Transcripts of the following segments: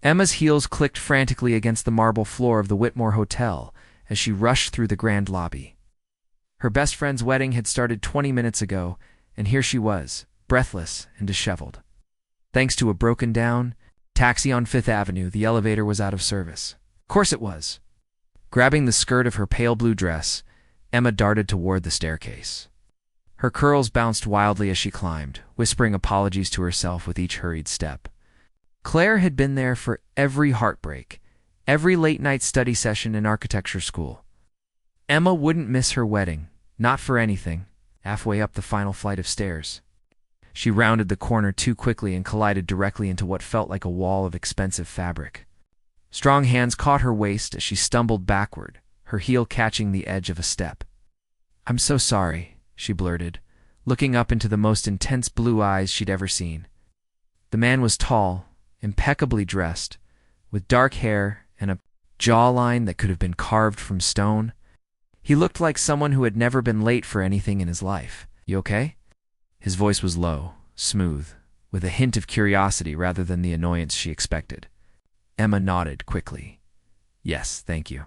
Emma's heels clicked frantically against the marble floor of the Whitmore Hotel as she rushed through the grand lobby. Her best friend's wedding had started 20 minutes ago, and here she was, breathless and disheveled. Thanks to a broken-down taxi on Fifth Avenue, the elevator was out of service. Of course it was. Grabbing the skirt of her pale blue dress, Emma darted toward the staircase. Her curls bounced wildly as she climbed, whispering apologies to herself with each hurried step. Claire had been there for every heartbreak, every late-night study session in architecture school. Emma wouldn't miss her wedding, not for anything. Halfway up the final flight of stairs, she rounded the corner too quickly and collided directly into what felt like a wall of expensive fabric. Strong hands caught her waist as she stumbled backward, her heel catching the edge of a step. "I'm so sorry," she blurted, looking up into the most intense blue eyes she'd ever seen. The man was tall, impeccably dressed, with dark hair and a jawline that could have been carved from stone. He looked like someone who had never been late for anything in his life. "You okay?" His voice was low, smooth, with a hint of curiosity rather than the annoyance she expected. Emma nodded quickly. "Yes, thank you.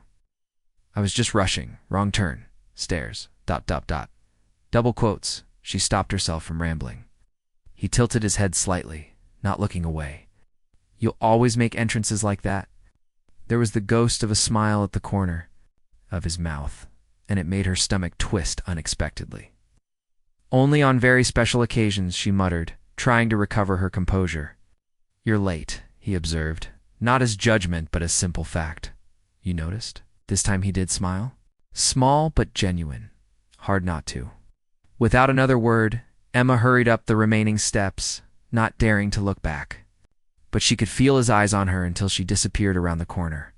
I was just rushing. Wrong turn. Stairs. ... Double quotes. She stopped herself from rambling. He tilted his head slightly, not looking away. "You'll always make entrances like that?" There was the ghost of a smile at the corner of his mouth, and it made her stomach twist unexpectedly. "Only on very special occasions," she muttered, trying to recover her composure. "You're late," he observed, not as judgment but as simple fact. "You noticed?" This time he did smile. Small but genuine. Hard not to. Without another word, Emma hurried up the remaining steps, not daring to look back. But she could feel his eyes on her until she disappeared around the corner.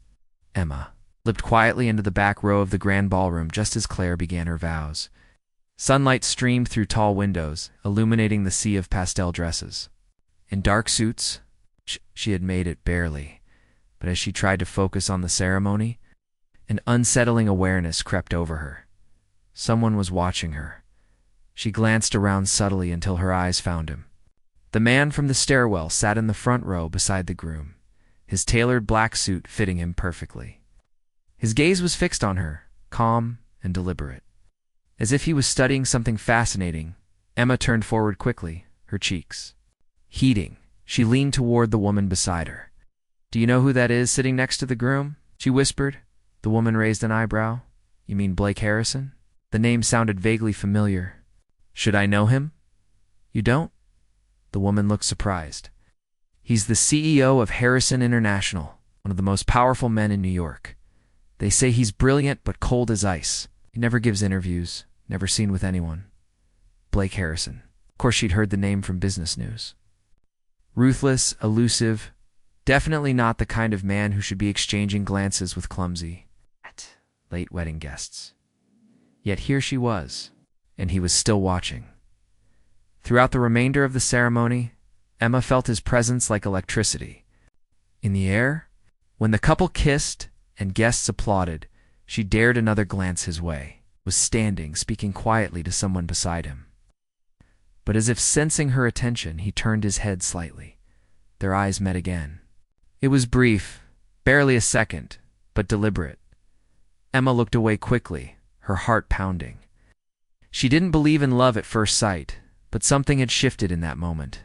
Emma slipped quietly into the back row of the grand ballroom just as Claire began her vows. Sunlight streamed through tall windows, illuminating the sea of pastel dresses. In dark suits, she had made it barely, but as she tried to focus on the ceremony, an unsettling awareness crept over her. Someone was watching her. She glanced around subtly until her eyes found him. The man from the stairwell sat in the front row beside the groom, his tailored black suit fitting him perfectly. His gaze was fixed on her, calm and deliberate. As if he was studying something fascinating, Emma turned forward quickly, her cheeks heating. She leaned toward the woman beside her. "Do you know who that is sitting next to the groom?" she whispered. The woman raised an eyebrow. "You mean Blake Harrison?" The name sounded vaguely familiar. "Should I know him?" "You don't?" The woman looked surprised. "He's the CEO of Harrison International, one of the most powerful men in New York. They say he's brilliant but cold as ice. He never gives interviews, never seen with anyone." Blake Harrison. Of course she'd heard the name from business news. Ruthless, elusive, definitely not the kind of man who should be exchanging glances with clumsy, late wedding guests. Yet here she was, and he was still watching. Throughout the remainder of the ceremony, Emma felt his presence like electricity. In the air, when the couple kissed and guests applauded, she dared another glance his way, was standing, speaking quietly to someone beside him. But as if sensing her attention, he turned his head slightly. Their eyes met again. It was brief, barely a second, but deliberate. Emma looked away quickly, her heart pounding. She didn't believe in love at first sight, but something had shifted in that moment.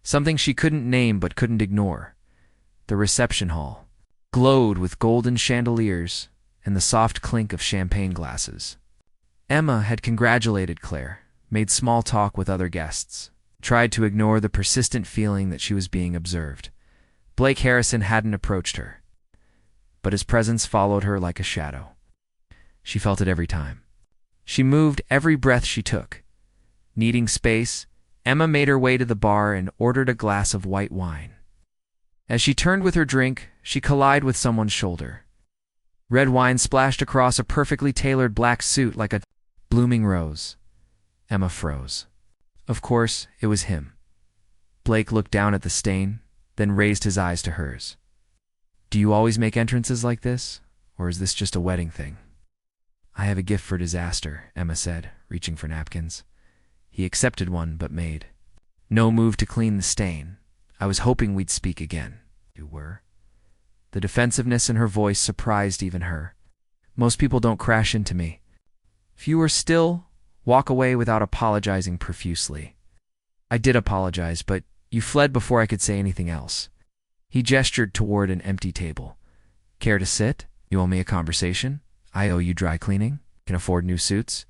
Something she couldn't name but couldn't ignore. The reception hall glowed with golden chandeliers and the soft clink of champagne glasses. Emma had congratulated Claire, made small talk with other guests, tried to ignore the persistent feeling that she was being observed. Blake Harrison hadn't approached her, but his presence followed her like a shadow. She felt it every time. She moved every breath she took. Needing space, Emma made her way to the bar and ordered a glass of white wine. As she turned with her drink, she collided with someone's shoulder. Red wine splashed across a perfectly tailored black suit like a blooming rose. Emma froze. Of course, it was him. Blake looked down at the stain, then raised his eyes to hers. "Do you always make entrances like this, or is this just a wedding thing?" "I have a gift for disaster," Emma said, reaching for napkins. He accepted one, but made no move to clean the stain. "I was hoping we'd speak again." "You were?" The defensiveness in her voice surprised even her. Most people don't crash into me. Fewer still walk away without apologizing profusely. I did apologize, but you fled before I could say anything else. He gestured toward an empty table. Care to sit? You owe me a conversation. I owe you dry cleaning. Can afford new suits.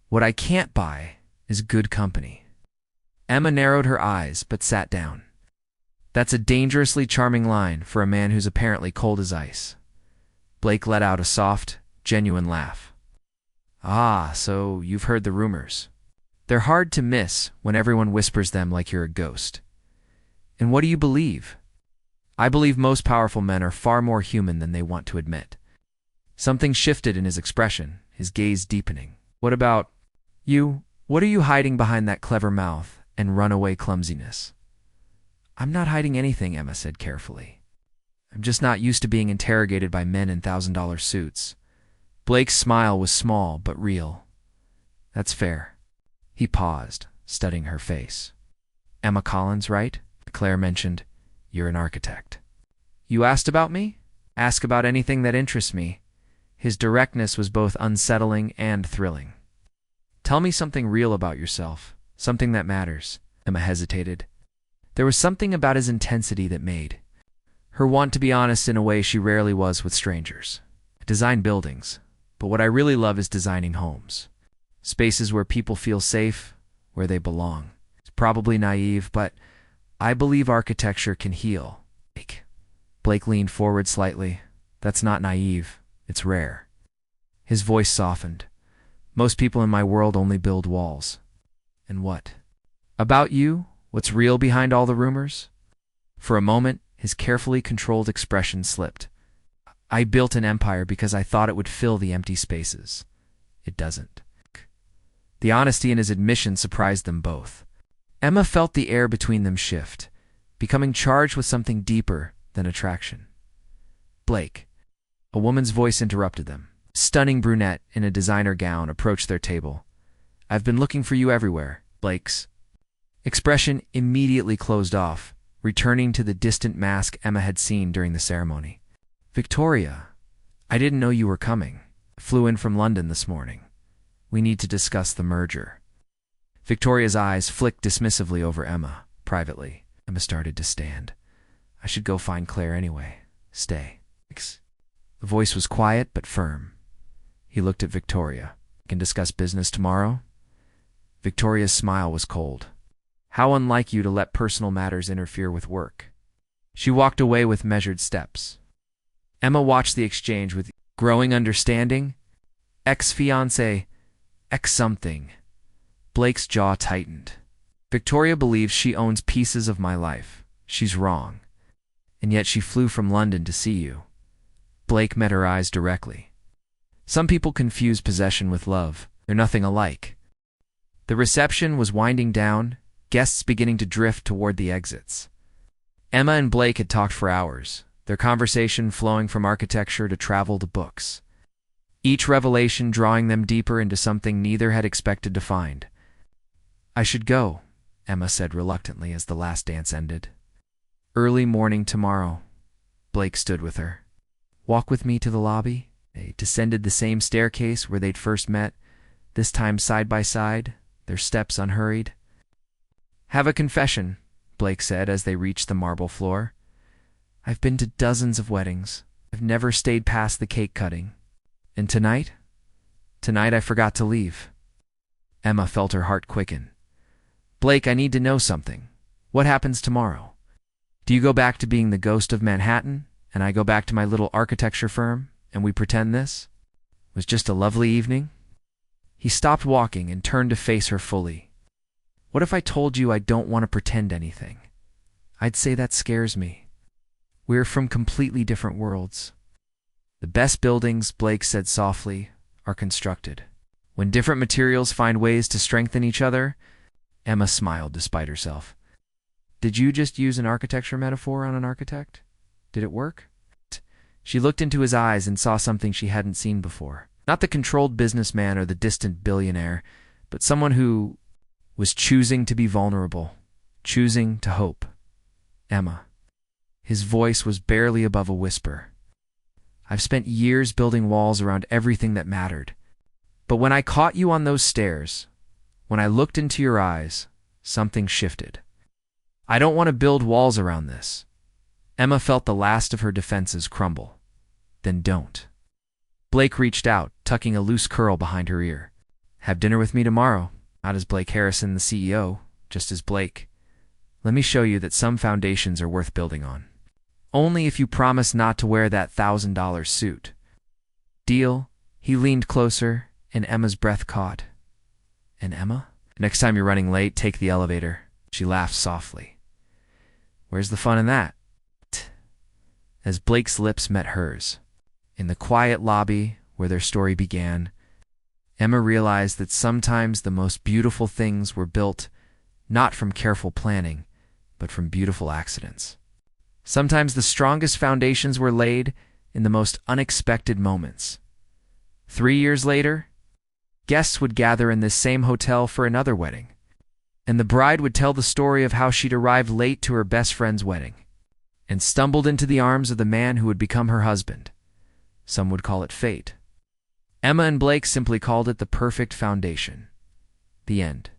What I can't buy is good company. Emma narrowed her eyes, but sat down. That's a dangerously charming line for a man who's apparently cold as ice. Blake let out a soft, genuine laugh. Ah, so you've heard the rumors. They're hard to miss when everyone whispers them like you're a ghost. And what do you believe? I believe most powerful men are far more human than they want to admit. Something shifted in his expression, his gaze deepening. What about you? What are you hiding behind that clever mouth and runaway clumsiness? I'm not hiding anything, Emma said carefully. I'm just not used to being interrogated by men in $1,000 suits. Blake's smile was small but real. That's fair. He paused, studying her face. Emma Collins, right? Claire mentioned. You're an architect. You asked about me? Ask about anything that interests me. His directness was both unsettling and thrilling. Tell me something real about yourself, something that matters. Emma hesitated. There was something about his intensity that made her want to be honest in a way she rarely was with strangers. I design buildings, but what I really love is designing homes. Spaces where people feel safe, where they belong. It's probably naive, but I believe architecture can heal. Blake leaned forward slightly. That's not naive. It's rare. His voice softened. Most people in my world only build walls. And what? About you? What's real behind all the rumors? For a moment, his carefully controlled expression slipped. I built an empire because I thought it would fill the empty spaces. It doesn't. The honesty in his admission surprised them both. Emma felt the air between them shift, becoming charged with something deeper than attraction. Blake. A woman's voice interrupted them. A stunning brunette in a designer gown approached their table. I've been looking for you everywhere. Blake's expression immediately closed off, returning to the distant mask Emma had seen during the ceremony. Victoria, I didn't know you were coming. I flew in from London this morning. We need to discuss the merger. Victoria's eyes flicked dismissively over Emma, privately. Emma started to stand. I should go find Claire anyway. Stay. The voice was quiet but firm. He looked at Victoria. Can discuss business tomorrow? Victoria's smile was cold. How unlike you to let personal matters interfere with work. She walked away with measured steps. Emma watched the exchange with growing understanding. Ex-fiancé, ex-something. Blake's jaw tightened. Victoria believes she owns pieces of my life. She's wrong. And yet she flew from London to see you. Blake met her eyes directly. Some people confuse possession with love. They're nothing alike. The reception was winding down, guests beginning to drift toward the exits. Emma and Blake had talked for hours, their conversation flowing from architecture to travel to books. Each revelation drawing them deeper into something neither had expected to find. I should go, Emma said reluctantly as the last dance ended. Early morning tomorrow. Blake stood with her. Walk with me to the lobby. They descended the same staircase where they'd first met, this time side by side, their steps unhurried. Have a confession, Blake said as they reached the marble floor. I've been to dozens of weddings. I've never stayed past the cake cutting. And tonight? Tonight I forgot to leave. Emma felt her heart quicken. Blake, I need to know something. What happens tomorrow? Do you go back to being the ghost of Manhattan, and I go back to my little architecture firm, and we pretend this was just a lovely evening? He stopped walking and turned to face her fully. What if I told you I don't want to pretend anything? I'd say that scares me. We're from completely different worlds. The best buildings, Blake said softly, are constructed. When different materials find ways to strengthen each other. Emma smiled despite herself. Did you just use an architecture metaphor on an architect? Did it work? She looked into his eyes and saw something she hadn't seen before. Not the controlled businessman or the distant billionaire, but someone who was choosing to be vulnerable, choosing to hope. Emma. His voice was barely above a whisper. "I've spent years building walls around everything that mattered. But when I caught you on those stairs, when I looked into your eyes, something shifted. I don't want to build walls around this." Emma felt the last of her defenses crumble. "Then don't." Blake reached out, tucking a loose curl behind her ear. "Have dinner with me tomorrow, not as Blake Harrison, the CEO, just as Blake. Let me show you that some foundations are worth building on. Only if you promise not to wear that $1,000 suit." "Deal?" He leaned closer, and Emma's breath caught. "And Emma? Next time you're running late, take the elevator." She laughed softly. "Where's the fun in that?" As Blake's lips met hers, in the quiet lobby where their story began, Emma realized that sometimes the most beautiful things were built not from careful planning, but from beautiful accidents. Sometimes the strongest foundations were laid in the most unexpected moments. 3 years later, guests would gather in this same hotel for another wedding, and the bride would tell the story of how she'd arrived late to her best friend's wedding and stumbled into the arms of the man who would become her husband. Some would call it fate. Emma and Blake simply called it the perfect foundation. The end.